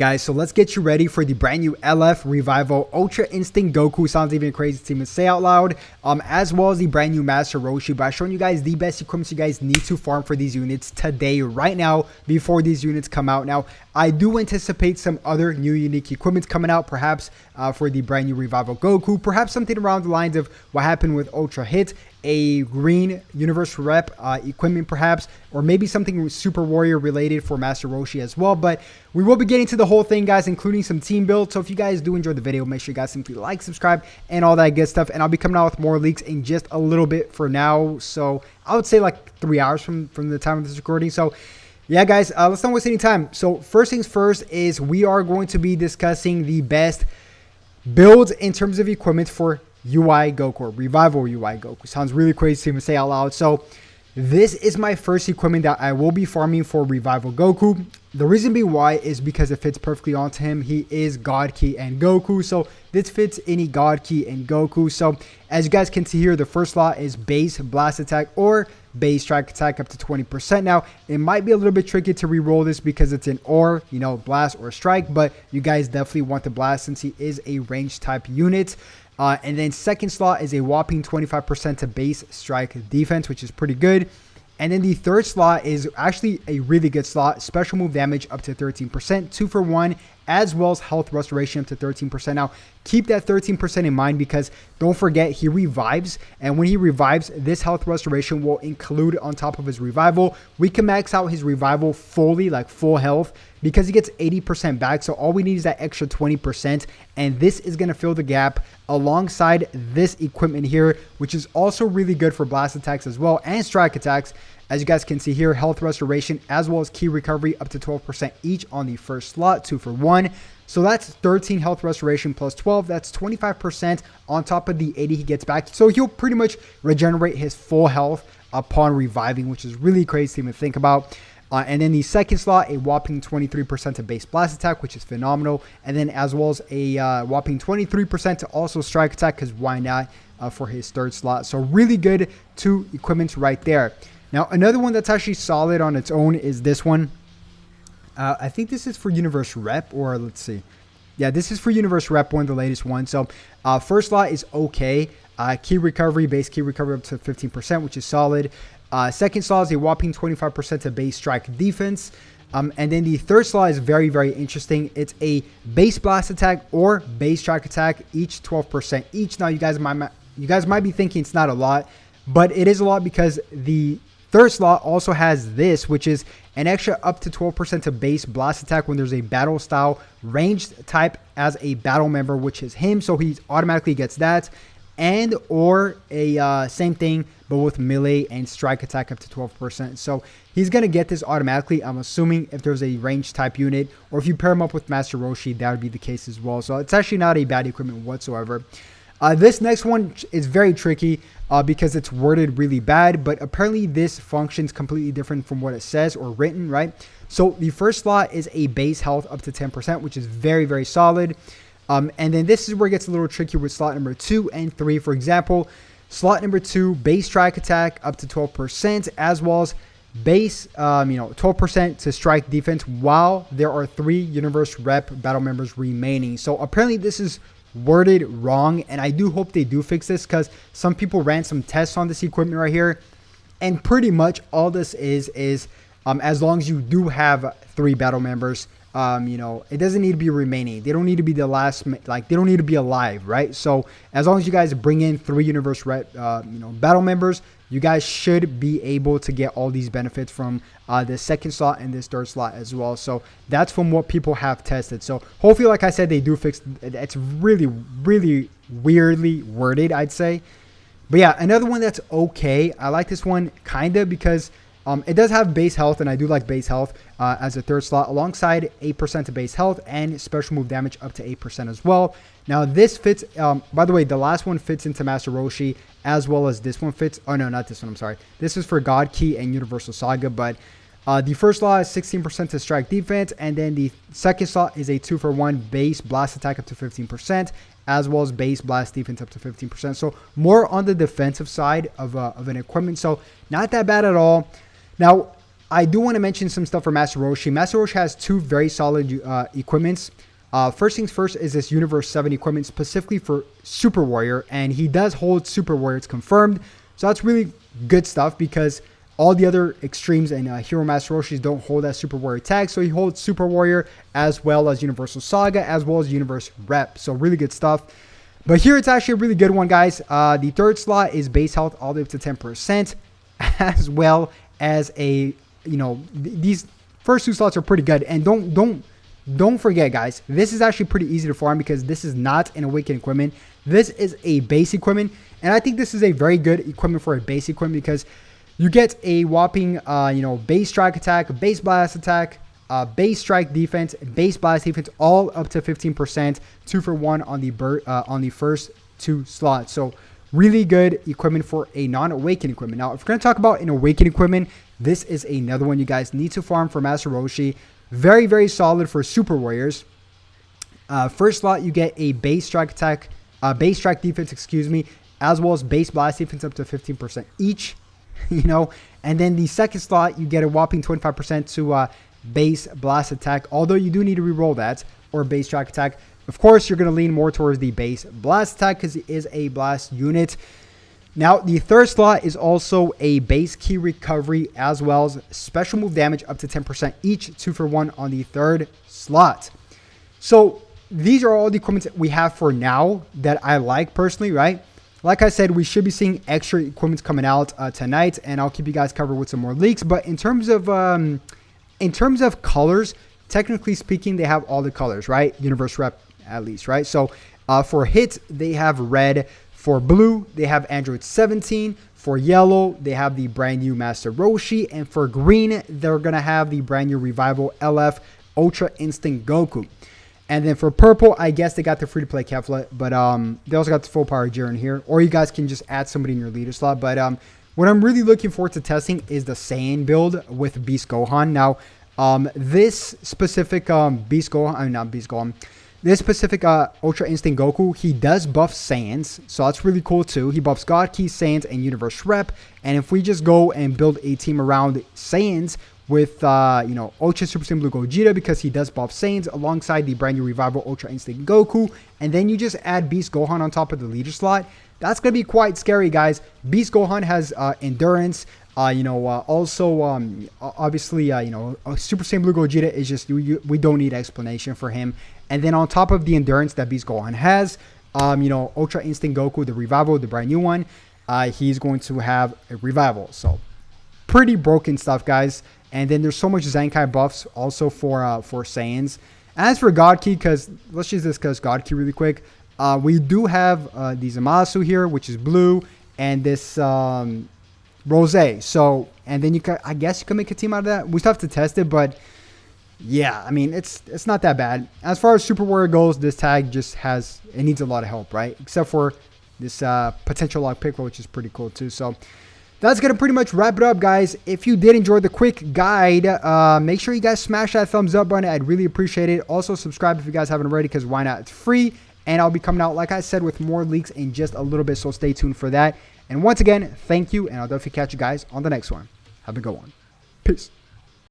Guys, so let's get you ready for the brand new LF Revival Ultra Instinct Goku. Sounds even crazy to even say out loud. As well as the brand new Master Roshi. By showing you guys the best equipment you guys need to farm for these units today, right now, before these units come out. Now, I do anticipate some other new unique equipment coming out, perhaps for the brand new Revival Goku. Perhaps something around the lines of what happened with Ultra Hit, a green universe rep equipment perhaps, or maybe something Super Warrior related for Master Roshi as well. But we will be getting to the whole thing, guys, including some team builds. So if you guys do enjoy the video, make sure you guys simply like, subscribe, and all that good stuff. And I'll be coming out with more leaks in just a little bit for now. So I would say like 3 hours from the time of this recording. So yeah, guys, let's not waste any time. So first things first is we are going to be discussing the best builds in terms of equipment for UI Goku, or Revival UI Goku. Sounds really crazy to even say out loud. So this is my first equipment that I will be farming for Revival Goku. The reason being why is because it fits perfectly onto him. He is God Ki and Goku, so this fits any God Ki and Goku. So as you guys can see here, the first slot is base blast attack or base strike attack up to 20%. Now it might be a little bit tricky to re-roll this because it's an or, you know, blast or strike, but you guys definitely want the blast since he is a range type unit. And then second slot is a whopping 25% to base strike defense, which is pretty good. And then the third slot is actually a really good slot. Special move damage up to 13%, 2 for 1, as well as health restoration up to 13%. Now, keep that 13% in mind because don't forget he revives. And when he revives, this health restoration will include on top of his revival. We can max out his revival fully, like full health, because he gets 80% back. So all we need is that extra 20%. And this is going to fill the gap alongside this equipment here, which is also really good for blast attacks as well and strike attacks. As you guys can see here, health restoration as well as key recovery up to 12% each on the first slot, 2 for 1. So that's 13 health restoration plus 12. That's 25% on top of the 80 he gets back. So he'll pretty much regenerate his full health upon reviving, which is really crazy to even think about. And then the second slot, a whopping 23% to base blast attack, which is phenomenal. And then as well as a whopping 23% to also strike attack, because why not, for his third slot. So really good 2 equipments right there. Now, another one that's actually solid on its own is this one. I think this is for Universe Rep, or let's see. Yeah, this is for Universe Rep 1, the latest one. So first slot is okay. Key recovery, base key recovery up to 15%, which is solid. Second slot is a whopping 25% to base strike defense. And then the third slot is very, very interesting. It's a base blast attack or base strike attack, each 12% each. Now, you guys might be thinking it's not a lot, but it is a lot because the third slot also has this, which is an extra up to 12% to base blast attack when there's a battle style ranged type as a battle member, which is him. So he automatically gets that. And or a same thing, but with melee and strike attack up to 12%. So he's going to get this automatically, I'm assuming, if there's a range type unit. Or if you pair him up with Master Roshi, that would be the case as well. So it's actually not a bad equipment whatsoever. This next one is very tricky because it's worded really bad, but apparently this functions completely different from what it says or written, right? So the first slot is a base health up to 10%, which is very, very solid. And then this is where it gets a little tricky with slot number 2 and 3. For example, slot number 2, base strike attack up to 12%, as well as base, 12% to strike defense, while there are 3 universe rep battle members remaining. So apparently this is worded wrong, and I do hope they do fix this because some people ran some tests on this equipment right here, and pretty much all this is as long as you do have 3 battle members, it doesn't need to be remaining. They don't need to be the last, like they don't need to be alive, right? So as long as you guys bring in 3 universe rep, battle members, you guys should be able to get all these benefits from the second slot and this third slot as well. So that's from what people have tested. So hopefully, like I said, they do fix it. It's really, really weirdly worded, I'd say. But yeah, another one that's okay. I like this one kind of because it does have base health, and I do like base health as a third slot, alongside 8% to base health and special move damage up to 8% as well. Now this fits, by the way, the last one fits into Master Roshi, as well as this one fits. Oh no, not this one, I'm sorry. This is for God Ki and Universal Saga, but the first slot is 16% to strike defense, and then the second slot is a 2 for 1 base blast attack up to 15%, as well as base blast defense up to 15%. So more on the defensive side of an equipment. So not that bad at all. Now, I do want to mention some stuff for Master Roshi. Master Roshi has two very solid equipments. First things first is this Universe 7 equipment specifically for Super Warrior, and he does hold Super Warrior. It's confirmed. So that's really good stuff because all the other extremes and Hero Master Roshis don't hold that Super Warrior tag. So he holds Super Warrior as well as Universal Saga as well as Universe Rep. So really good stuff. But here it's actually a really good one, guys. The third slot is base health all the way up to 10%, as well as a, these first two slots are pretty good. And don't forget, guys, this is actually pretty easy to farm because this is not an awakened equipment. This is a base equipment. And I think this is a very good equipment for a base equipment because you get a whopping, base strike attack, base blast attack, base strike defense, base blast defense, all up to 15%, 2 for 1 on the first two slots. So really good equipment for a non-awakened equipment. Now, if we're going to talk about an awakened equipment, this is another one you guys need to farm for Master Roshi. Very, very solid for Super Warriors. First slot, you get a base strike attack, base strike defense, as well as base blast defense up to 15% each, And then the second slot, you get a whopping 25% to base blast attack, although you do need to reroll that, or base strike attack. Of course, you're going to lean more towards the base blast attack because it is a blast unit. Now, the third slot is also a base key recovery as well as special move damage up to 10% each, 2 for 1 on the third slot. So these are all the equipment that we have for now that I like personally, right? Like I said, we should be seeing extra equipment coming out tonight, and I'll keep you guys covered with some more leaks. But in terms of colors, technically speaking, they have all the colors, right? Universe Rep at least, right? So for hit, they have red. For blue, they have Android 17. For yellow, they have the brand new Master Roshi. And for green, they're going to have the brand new Revival LF Ultra Instinct Goku. And then for purple, I guess they got the free-to-play Kefla, but they also got the full power Jiren here. Or you guys can just add somebody in your leader slot. But what I'm really looking forward to testing is the Saiyan build with Beast Gohan. Now, this specific this specific Ultra Instinct Goku, he does buff Saiyans, so that's really cool too. He buffs God Key, Saiyans, and Universe Rep. And if we just go and build a team around Saiyans with, Ultra Super Saiyan Blue Gogeta, because he does buff Saiyans alongside the brand new Revival Ultra Instinct Goku, and then you just add Beast Gohan on top of the leader slot, that's going to be quite scary, guys. Beast Gohan has endurance. Obviously, Super Saiyan Blue Gogeta is just, we don't need explanation for him. And then on top of the endurance that Beast Gohan has, Ultra Instinct Goku, the Revival, the brand new one, he's going to have a Revival. So pretty broken stuff, guys. And then there's so much Zenkai buffs also for Saiyans. As for God Key, let's just discuss God Key really quick. We do have the Zamasu here, which is blue, and this Rose. So, and then I guess you can make a team out of that. We still have to test it, but yeah, I mean, it's not that bad. As far as Super Warrior goes, this tag just it needs a lot of help, right? Except for this potential lock pick, which is pretty cool too. So that's going to pretty much wrap it up, guys. If you did enjoy the quick guide, make sure you guys smash that thumbs up button. I'd really appreciate it. Also, subscribe if you guys haven't already, because why not? It's free. And I'll be coming out, like I said, with more leaks in just a little bit, so stay tuned for that. And once again, thank you, and I'll definitely catch you guys on the next one. Have a good one. Peace.